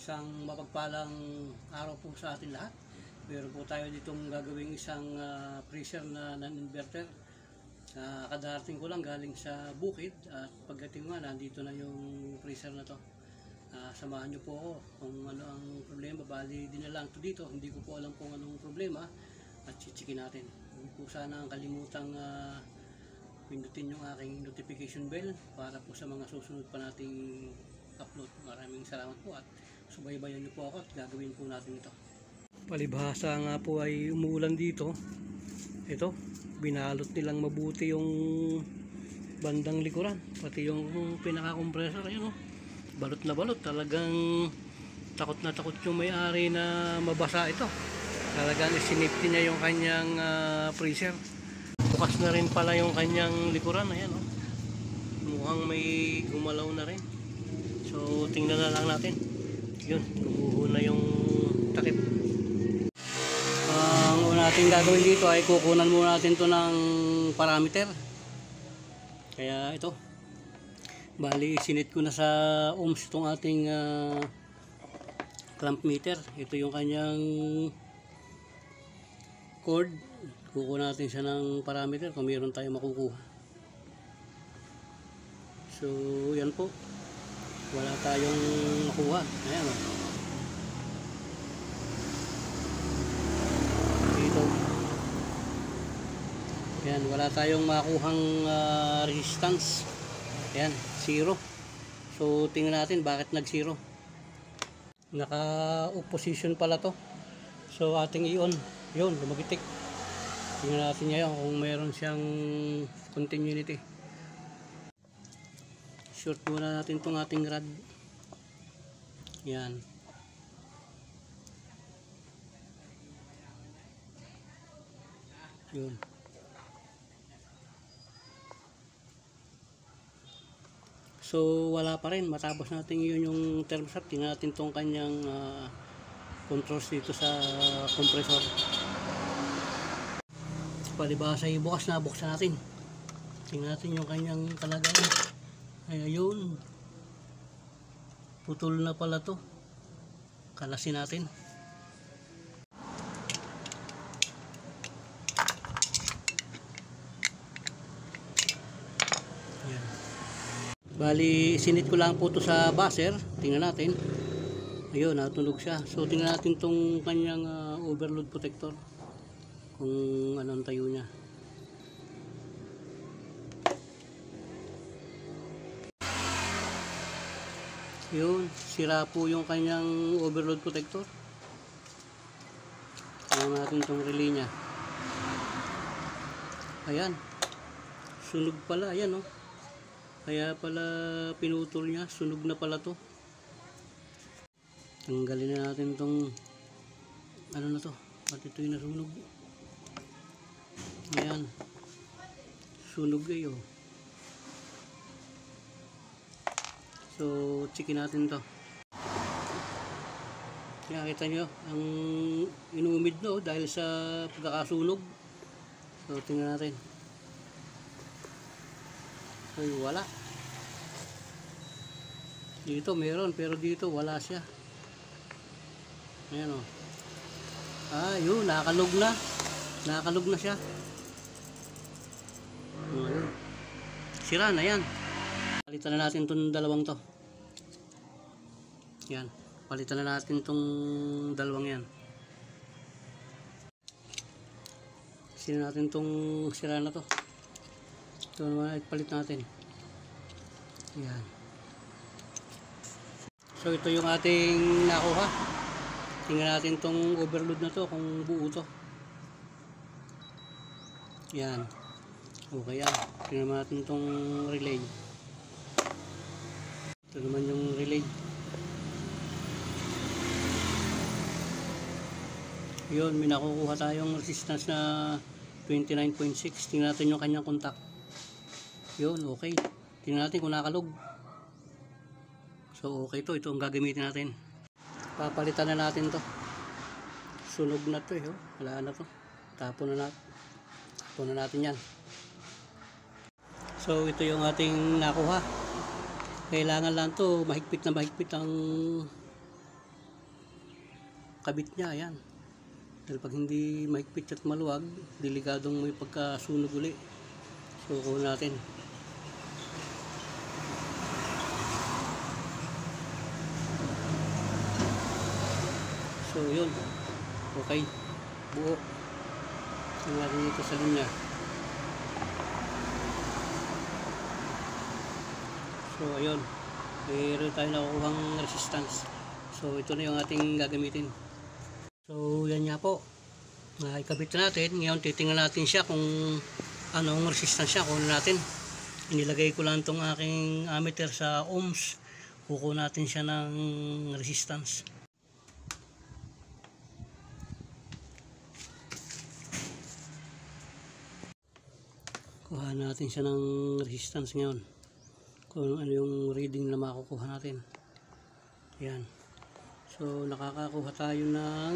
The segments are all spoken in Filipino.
Isang mapagpalang araw po sa atin lahat. Meron po tayo ditong gagawing isang freezer na non-inverter. Kadarating ko lang galing sa bukid at pagdating nga nandito na yung freezer na to. Samahan nyo po ako kung ano ang problema. Bali dinalang to dito, hindi ko po alam kung anong problema at chichikin natin. Huwag po sana ang kalimutang pindutin yung aking notification bell para po sa mga susunod pa nating upload. Maraming salamat po at subaybayan niyo po ako at gagawin po natin ito. Palibhasa nga po ay umuulan dito. Ito, binalot nilang mabuti yung bandang likuran, pati yung pinaka-compressor. Ayun, oh, balot na balot. Talagang takot na takot yung may-ari na mabasa ito. Talagang isinipti niya yung kanyang freezer. Bukas na rin pala yung kanyang likuran. Ayan, oh, mukhang may gumalaw na rin. So tingnan na lang natin. Yun, lumuho na yung takip. Ang una natin gagawin dito ay kukunan muna natin to ng parameter. Kaya ito, bali sinit ko na sa ohms itong ating clamp meter. Ito yung kanyang cord. Kukunan natin siya ng parameter kung mayroon tayong makukuha. So yan po, wala tayong makuha. Ayan, o. Dito. Ayan, wala tayong makuhang resistance. Ayan, 0. So tingnan natin bakit nag 0. Naka-opposition pala to. So ating i-on. Yun, lumagitik. Tingnan natin ngayon kung mayroon siyang continuity. Short muna natin itong ating rod. Yan. Yun. So wala pa rin. Matapos natin yun yung thermostat. Tingnan natin itong kanyang controls dito sa compressor. Palibhasa ay bukas na. Buksan natin. Tingnan natin yung kanyang kalagayan. Ayun, putol na pala to. Kalasin natin. Ayan. Bali sinit ko lang po to sa buzzer. Tingnan natin. Ayun, natunog siya. So tingnan natin tong kanyang overload protector kung anong tayo niya. Yun, sira po yung kanyang overload protector. Tingnan natin itong relay nya. Ayan, sunog pala. Ayan, oh. Kaya pala pinutol niya. Sunog na pala to. Tanggalin na natin itong ano na to. Pati ito yung nasunog. Ayan, sunog kayo. So, checkin natin to. Kaya kita nyo, ang inumid no dahil sa pagkakasunog. So, tingnan natin. Ay, wala. Dito meron, pero dito wala siya. Ayan, o. Yun, nakakalog na. Nakakalog na siya. Ayun. Sira na yan. Palitan na natin itong dalawang to. Yan. Palitan na natin itong dalawang yan. Sira natin itong sira na to. Ito naman ipalit natin. Yan. So ito yung ating nakuha. Tingnan natin itong overload na to kung buo to. Yan. Okay yan. Tingnan natin itong relay. Ito naman yung relay. Yun, may nakukuha tayong resistance na 29.6. Tingnan natin yung kanyang contact. Yun, okay. Tingnan natin kung nakalog. So okay to. Ito ang gagamitin natin. Papalitan na natin to. Sunog na to, oh. Wala na to. Tapon na natin yan. So ito yung ating nakuha. Kailangan lang to mahigpit na mahigpit ang kabit niya. Ayan. Dahil pag hindi mahigpit at maluwag, delikadong may pagkasunog uli. So kuha natin. So yun. Okay. Buo. Tingnan natin dito sa linya. So ayun. Mayroon tayo nakukuhang resistance. So ito na yung ating gagamitin. So yan nga po. Ikabit na natin. Ngayon titingnan natin siya kung anong resistance siya. Kunin natin. Inilagay ko lang itong aking ammeter sa ohms. Kukuha natin siya ng resistance. Kuha natin siya ng resistance ngayon. Kung ano yung reading na makukuha natin. Ayan. So nakakakuha tayo ng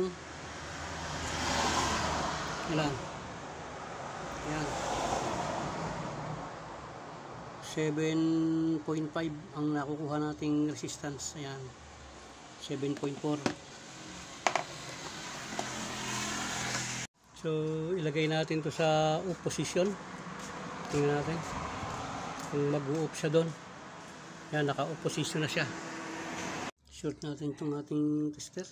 ilan? Ayan. 7.5 ang nakukuha nating resistance. Ayan. 7.4. So ilagay natin to sa off position. Tingnan natin kung mag-u-off siya doon. Ayan, naka-off position na siya. Short natin itong ating tester.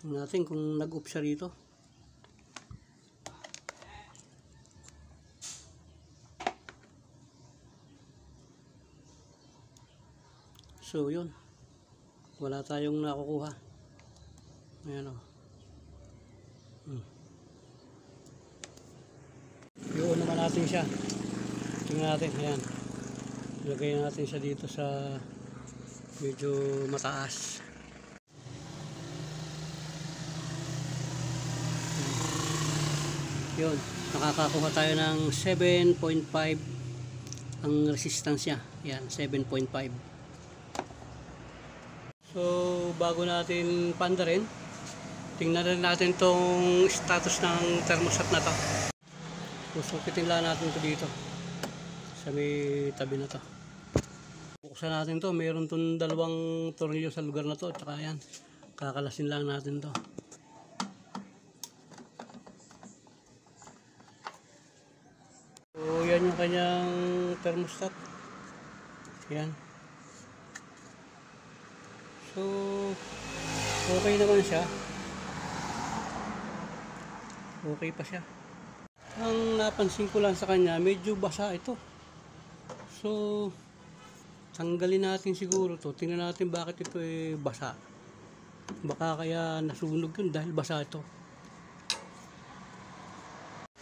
Tingnan natin kung nag-off siya rito. So yun, wala tayong nakukuha. Ayan o. Yun naman natin siya. Tingnan natin, ayan. Ilagay natin siya dito sa medyo mataas. Yun, nakakakuha tayo ng 7.5 ang resistance niya. Ayan, 7.5. So bago natin pandarin, tingnan rin natin tong status ng thermostat na to. Susukitin lang natin to dito sa may tabi na to. Buksan natin to, mayroon tong dalawang tornilyo sa lugar na to. Tsaka yan, kakalasin lang natin to. So yan yung kanyang thermostat. Yan. So okay naman siya. Okay pa siya. Ang napansin ko lang sa kanya, medyo basa ito. So tanggalin natin siguro to. Tingnan natin bakit ito basa. Baka kaya nasunog yun dahil basa ito.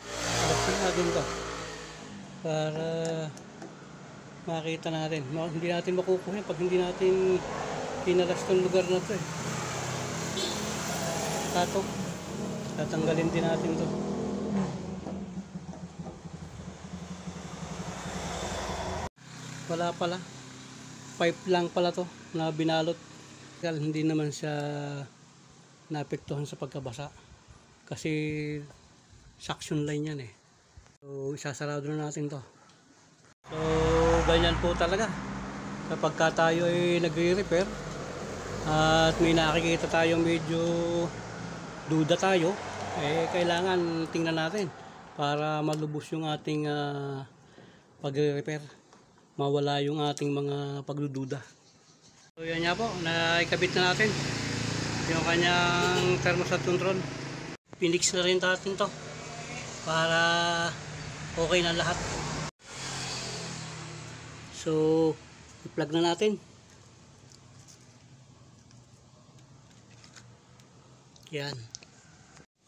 Alapin natin to para makita natin. Hindi natin makukuha pag hindi natin pinalas tong lugar na to Tato. Tatanggalin din natin to. Wala pala. Pipe lang pala to na binalot. Hindi naman siya naapektuhan sa pagkabasa. Kasi suction line yan So isasarado na natin to. So ganyan po talaga. Kapag tayo ay nagre-repair at may nakikita tayong medyo duda tayo, kailangan tingnan natin para malubos yung ating pagre-repair. Mawala yung ating mga pagdududa. So yan nga po, naikabit na natin yung kanyang thermostat control. Pinix na rin natin to para okay na lahat. So i-plug na natin. Yan.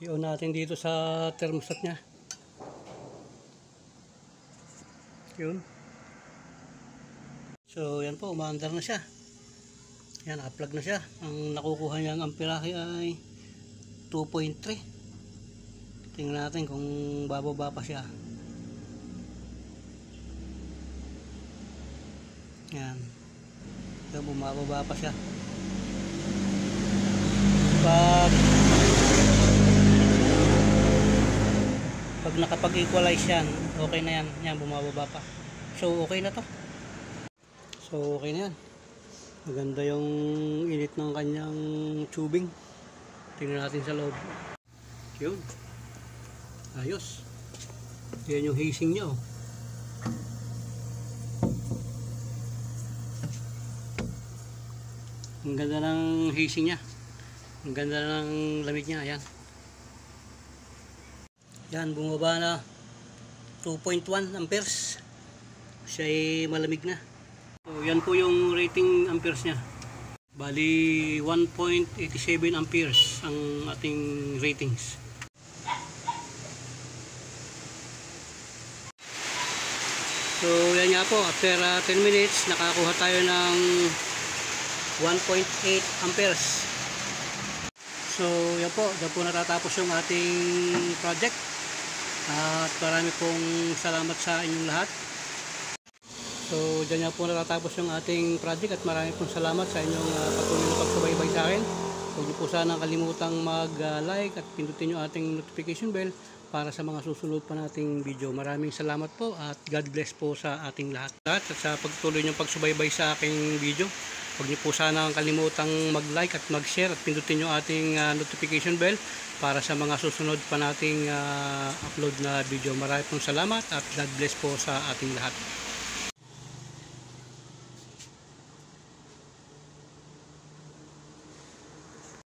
I-on natin dito sa thermostat nya. Yun. So yan po, umaandar na siya. Yan, naka-plug na siya. Ang nakukuha niya ang amperahe ay 2.3. Tingnan natin kung bababa pa siya. Yan. So bumababa pa siya. Pag nakapag-equalize yan, okay na yan. Yan, bumababa pa. So okay na to. So okay na yan. Maganda yung init ng kanyang tubing. Tingnan natin sa loob. Yun. Ayos. Yan yung casing niya, oh. Ang ganda ng casing niya. Ang ganda ng lamig niya. Ayan. Yan, bumaba na 2.1 amperes. Siya ay malamig na. So, yan po yung rating amperes niya. Bali 1.87 amperes ang ating ratings. So yan nga po, after 10 minutes nakakuha tayo ng 1.8 amperes. So yan po, dyan po natatapos yung ating project. At marami pong salamat sa inyong lahat. So dyan nga po natatapos yung ating project at marami pong salamat sa inyong patuloy na pagsubaybay sa akin. Huwag niyo po sana kalimutang mag-like at pindutin yung ating notification bell para sa mga susunod pa nating video. Maraming salamat po at God bless po sa ating lahat. At sa pagtuloy niyong pagsubaybay sa aking video, huwag niyo po sana kalimutang mag-like at mag-share at pindutin yung ating notification bell para sa mga susunod pa nating upload na video. Maraming pong salamat at God bless po sa ating lahat.